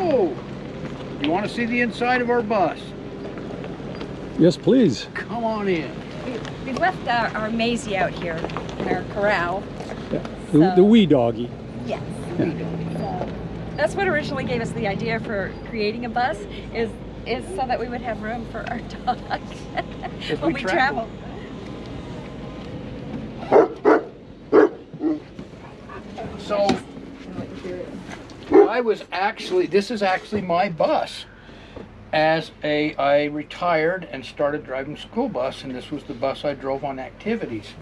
So, you want to see the inside of our bus? Yes, please. Come on in. We left our Maisie out here in our corral. Yeah. The wee doggy. Yes. So that's what originally gave us the idea for creating a bus, is so that we would have room for our dog when we travel. So, this is actually my bus. I retired and started driving school bus, and this was the bus I drove on activities.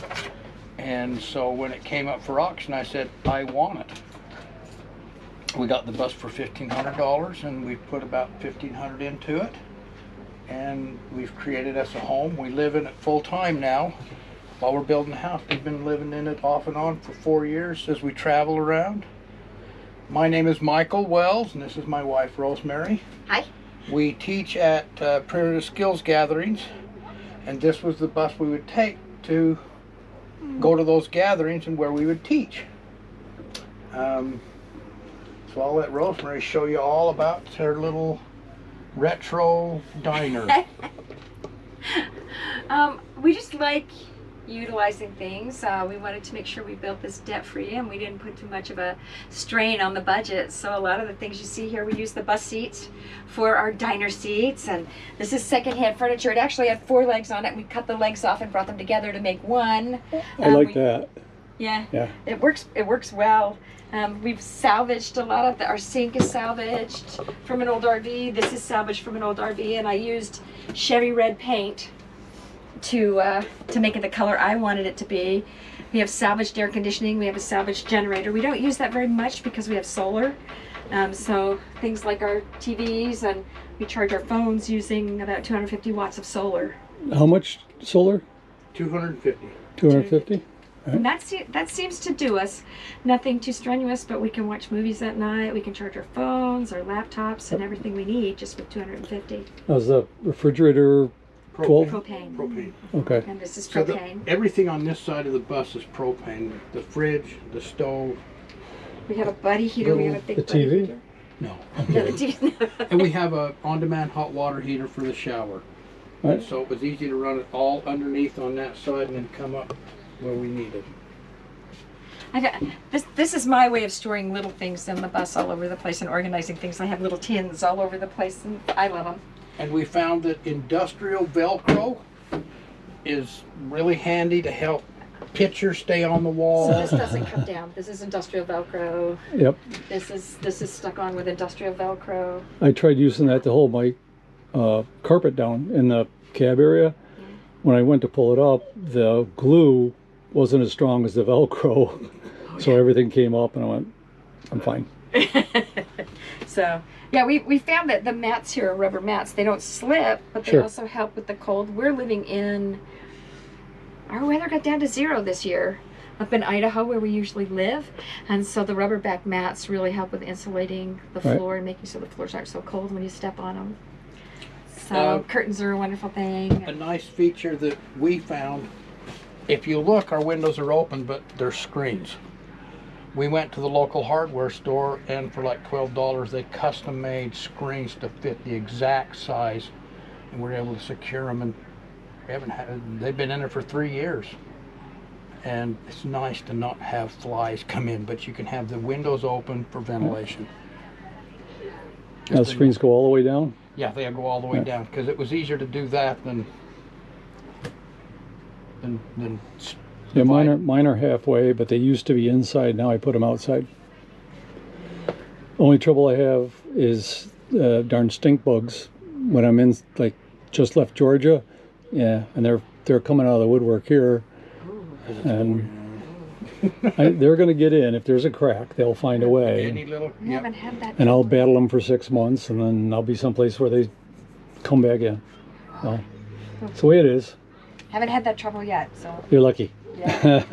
And so when it came up for auction, I said, I want it. We got the bus for $1,500, and we put about $1,500 into it. And we've created us a home. We live in it full time now. While we're building the house, we've been living in it off and on for 4 years as we travel around. My name is Michael Wells, and this is my wife, Rosemary. Hi. We teach at primitive skills gatherings, and this was the bus we would take to go to those gatherings and where we would teach. So I'll let Rosemary show you all about her little retro diner. We just like utilizing things. We wanted to make sure we built this debt-free and we didn't put too much of a strain on the budget. So a lot of the things you see here, we use the bus seats for our diner seats, and this is secondhand furniture. It actually had 4 legs on it. We cut the legs off and brought them together to make one. I like that. Yeah, yeah, it works well. We've salvaged a lot of our sink is salvaged from an old RV. This is salvaged from an old RV, and I used Chevy red paint to make it the color I wanted it to be. We have salvaged air conditioning. We have a salvaged generator. We don't use that very much because we have solar. So things like our TVs, and we charge our phones using about 250 watts of solar. How much solar? 250. 250? Right. And that seems to do us. Nothing too strenuous, but we can watch movies at night. We can charge our phones, our laptops, and everything we need just with 250. How's the refrigerator? 12? Propane. Propane. Okay. And this is So propane. everything on this side of the bus is propane. The fridge, the stove. We have a buddy heater. We have a big The buddy TV? heater. No. No, the TV. And we have a on-demand hot water heater for the shower. Right. So it was easy to run it all underneath on that side and then come up where we needed. This is my way of storing little things in the bus all over the place and organizing things. I have little tins all over the place, and I love them. And we found that industrial Velcro is really handy to help pictures stay on the wall. So this doesn't come down. This is industrial Velcro. Yep. This is stuck on with industrial Velcro. I tried using that to hold my carpet down in the cab area. When I went to pull it up, the glue wasn't as strong as the Velcro. So everything came up, and I went, I'm fine. So, yeah, we found that the mats here are rubber mats. They don't slip, but they Sure. also help with the cold. We're living in, our weather got down to 0 this year up in Idaho where we usually live. And so the rubber back mats really help with insulating the floor and making sure the floors aren't so cold when you step on them. So curtains are a wonderful thing. A nice feature that we found, if you look, our windows are open, but they're screens. We went to the local hardware store, and for like $12, they custom made screens to fit the exact size, and we're able to secure them. And they've been in there for 3 years. And it's nice to not have flies come in, but you can have the windows open for ventilation. Now the screens go all the way down? Yeah, they go all the way down, because it was easier to do that than Yeah, mine are halfway, but they used to be inside. Now I put them outside. Only trouble I have is darn stink bugs when I'm in, like, just left Georgia. Yeah, and they're coming out of the woodwork here, and they're going to get in. If there's a crack, they'll find a way. Any little, We haven't had that. And I'll battle them for 6 months, and then I'll be someplace where they come back in. Well, that's the way it is. Haven't had that trouble yet, so. You're lucky. Yeah.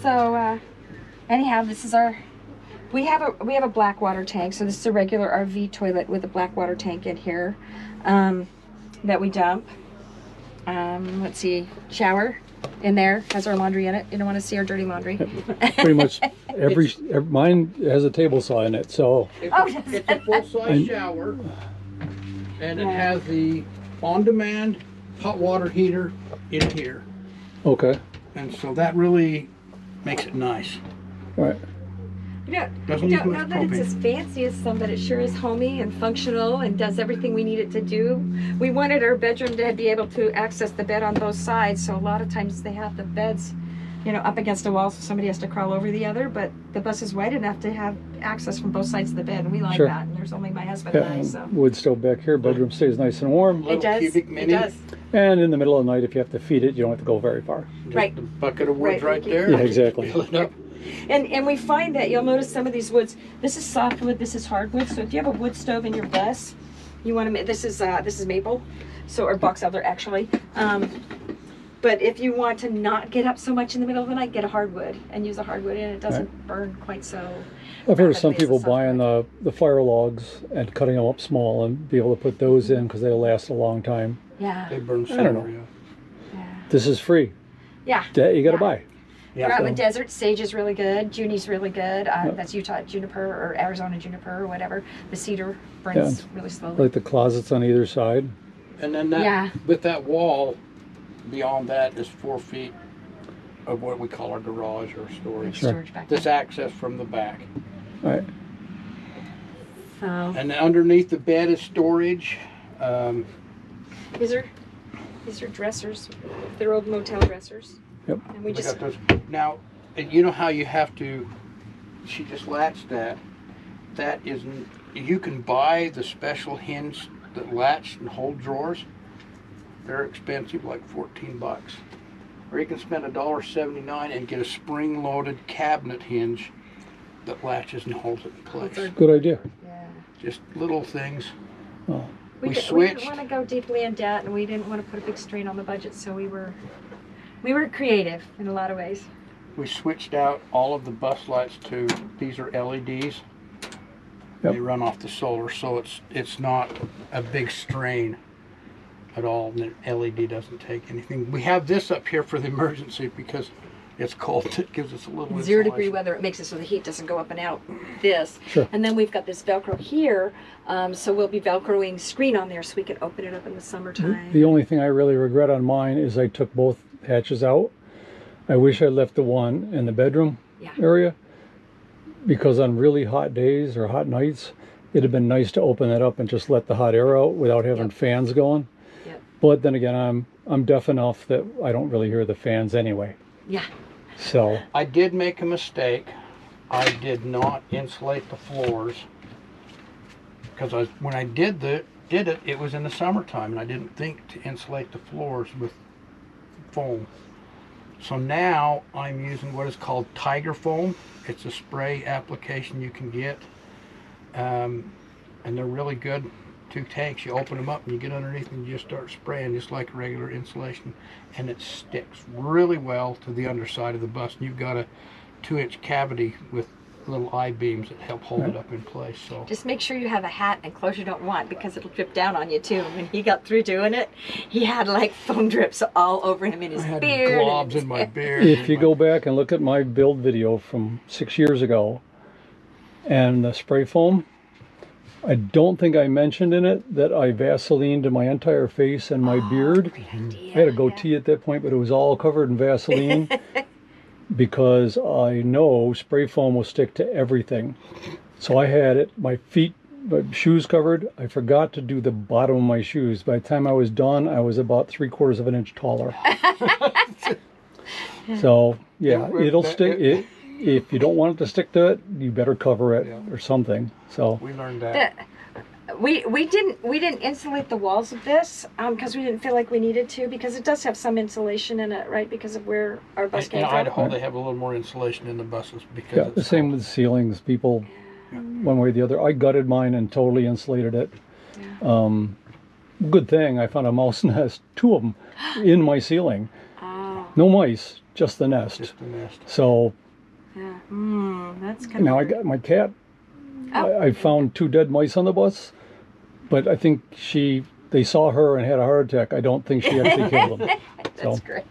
So anyhow, this is our. We have a black water tank. So this is a regular RV toilet with a black water tank in here that we dump. Let's see, shower in there, has our laundry in it. You don't want to see our dirty laundry. Pretty much Mine has a table saw in it, so It's a full-size shower, and it has the on-demand hot water heater in here, okay, and so that really makes it nice. all right. I Doesn't don't use know much that it's propane. as fancy as some, but it sure is homey and functional and does everything we need it to do. We wanted our bedroom to be able to access the bed on both sides, so a lot of times they have the beds, you know, up against a wall, so somebody has to crawl over the other, but the bus is wide enough to have access from both sides of the bed, and we like Sure. that, and there's only my husband Yeah, and I, and so. wood stove back here. Bedroom stays nice and warm. Little It does, cubic it mini. does. And in the middle of the night, if you have to feed it, you don't have to go very far. Just Right. a bucket of wood Right, right we there. Yeah, exactly. Fill it up. And we find that you'll notice some of these woods, this is softwood, this is hardwood, so if you have a wood stove in your bus, you want to, this is maple, so, or box elder actually. But if you want to not get up so much in the middle of the night, get a hardwood and use a hardwood, and it doesn't burn quite so. I've heard of some rapidly as a people buying softwood. the fire logs and cutting them up small and be able to put those in because they'll last a long time. Yeah, They burn I don't know. sooner, yeah. yeah. This is free. Yeah. That you got to Yeah. buy. We're out in the So- desert, sage is really good, junie's really good, that's Utah juniper or Arizona juniper or whatever. The cedar burns really slowly. Like the closets on either side. And then that, Yeah. with that wall, beyond that is 4 feet of what we call our garage or storage. Sure. Storage back there. This access from the back. All right. So, And underneath the bed is storage. these are dressers, they're old motel dressers. Yep. And we We just, got those. Now, you know how you have to, she just latched that. That isn't, you can buy the special hinge that latch and hold drawers. They're expensive, like $14. Or you can spend $1.79 and get a spring-loaded cabinet hinge that latches and holds it in place. Good idea. yeah. Just little things. Oh, We We switched. didn't want to go deeply in debt, and we didn't want to put a big strain on the budget, so we were creative in a lot of ways. We switched out all of the bus lights to, these are LEDs. Yep. They run off the solar, so it's not a big strain at all. And the LED doesn't take anything. We have this up here for the emergency because it's cold. It gives us a little 0 degree insulation. weather, it makes it so the heat doesn't go up and out. This. Sure. And then we've got this Velcro here, so we'll be Velcroing screen on there so we can open it up in the summertime. the only thing I really regret on mine is I took both hatches out. I wish I left the one in the bedroom Yeah. area because on really hot days or hot nights, it'd have been nice to open it up and just let the hot air out without having Yep. fans going. Yep. But then again, I'm deaf enough that I don't really hear the fans anyway. Yeah. So I did make a mistake. I did not insulate the floors because when I did it, it was in the summertime, and I didn't think to insulate the floors with foam. So now I'm using what is called Tiger Foam. It's a spray application you can get, and they're really good. 2 tanks. You open them up and you get underneath and you just start spraying just like regular insulation, and it sticks really well to the underside of the bus. And you've got a 2-inch cavity with little I-beams that help hold it up in place. So Just make sure you have a hat and clothes you don't want because it'll drip down on you too. When he got through doing it, he had like foam drips all over him in his I had beard. and globs his in my hair. beard. if you go back and look at my build video from 6 years ago and the spray foam, I don't think I mentioned in it that I Vaselined my entire face and my beard. Great idea. I had a goatee at that point, but it was all covered in Vaseline because I know spray foam will stick to everything. So I had it, my feet, my shoes covered. I forgot to do the bottom of my shoes. By the time I was done, I was about 3/4 of an inch taller. So yeah, it'll stick. If you don't want it to stick to it, you better cover it or something. So We learned that. We didn't insulate the walls of this because we didn't feel like we needed to, because it does have some insulation in it, right? Because of where our bus In came from. Idaho, they have a little more insulation in the buses because yeah, it's the same cold. with ceilings. People, one way or the other. I gutted mine and totally insulated it. Good thing I found a mouse nest, 2 of them, in my ceiling. Oh, No mice, just the nest. Just the nest. So yeah. That's kind now of. I got my cat. Oh. I found 2 dead mice on the bus, but I think they saw her and had a heart attack. I don't think she actually killed them. That's So great.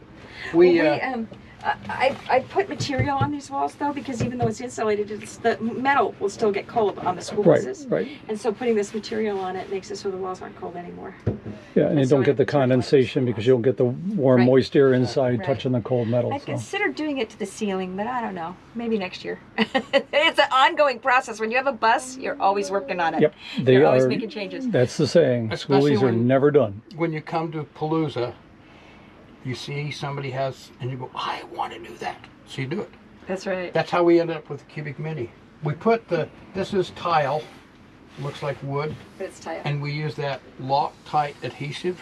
We, Well, I put material on these walls though, because even though it's insulated, the metal will still get cold on the school Right, buses. right. And so putting this material on it makes it so the walls aren't cold anymore. Yeah, and you so don't get the it circulates condensation because you don't get the warm Right. moist air inside Right. touching the cold metal. I So. considered doing it to the ceiling, but I don't know. Maybe next year. It's an ongoing process. When you have a bus, you're always working on it. Yep, they You're always are. making changes. That's the saying. Especially Schoolies are when- never done. When you come to Palooza, you see somebody has, and you go, I want to do that. So you do it. That's right. That's how we ended up with the Cubic Mini. We put this is tile, looks like wood, But it's tight. and we use that Loctite adhesive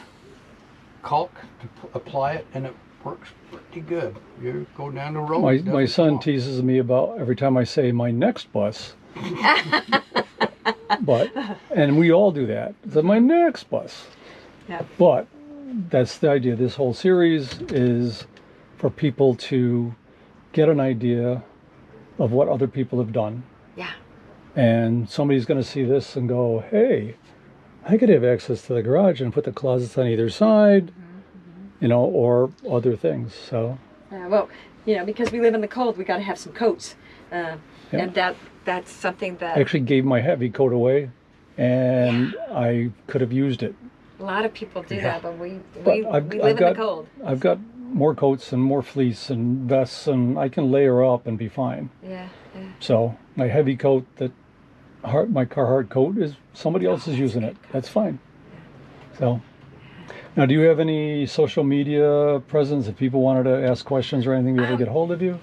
caulk to apply it, and it works pretty good. You go down the road. it My doesn't son fall. teases me about every time I say my next bus. And we all do that. It's my next bus. Yeah. But that's the idea. This whole series is for people to get an idea of what other people have done. Yeah. And somebody's going to see this and go, hey, I could have access to the garage and put the closets on either side, you know, or other things. So, Well, you know, because we live in the cold, we got to have some coats. And that's something that I actually gave my heavy coat away and I could have used it. a lot of people do that, but we I've live in got- the cold. I've got more coats and more fleece and vests, and I can layer up and be fine. Yeah. Yeah. So my heavy coat, my Carhartt coat, is somebody else is using it. That's fine. So now, do you have any social media presence? If people wanted to ask questions or anything, be able to get hold of you?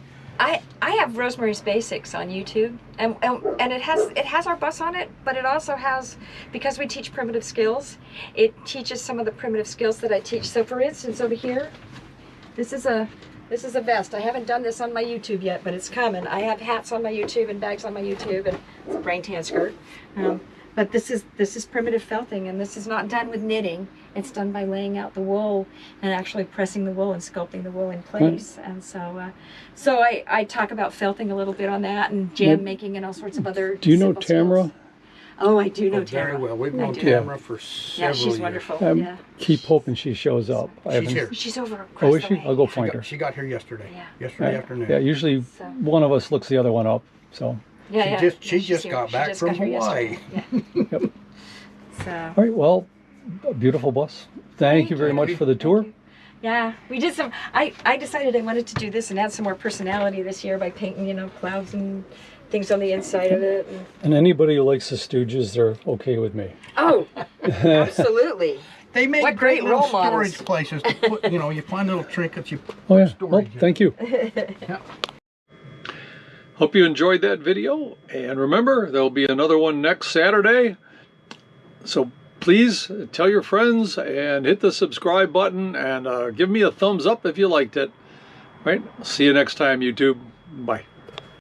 I have Rosemary's Basics on YouTube, and it has our bus on it, but it also has, because we teach primitive skills, it teaches some of the primitive skills that I teach. So for instance, over here, this is a vest. I haven't done this on my YouTube yet, but it's coming. I have hats on my YouTube and bags on my YouTube, and it's a brain tan skirt. But this is primitive felting, and this is not done with knitting. It's done by laying out the wool and actually pressing the wool and sculpting the wool in place. And so I talk about felting a little bit on that, and jam making and all sorts of other. Do you know simple skills. Tamara? Oh, I do know Very Tamara. well. We've I known do. Tamara for several Yeah, she's years. wonderful. I keep hoping she shows up. I She's haven't- here. She's over across Oh, is the she? way. I'll go find her. She got here yesterday. Yeah. Yesterday afternoon. Yeah, usually So- one of us looks the other one up. So, Yeah, She she's just here. got She back just from got here Hawaii. yesterday. Yeah. yep. So. All right. Well, a beautiful bus. Thank you very much for the tour. Yeah, we did some. I decided I wanted to do this and add some more personality this year by painting, you know, clouds and things on the inside of it. And anybody who likes the Stooges, they're okay with me. Oh, absolutely. They make What great great little role models. storage places to put, you know, you find little trinkets, you Oh yeah. storage Well, in. thank you. Yeah. Hope you enjoyed that video. And remember, there'll be another one next Saturday. So please tell your friends and hit the subscribe button and give me a thumbs up if you liked it. All right. See you next time, YouTube. Bye.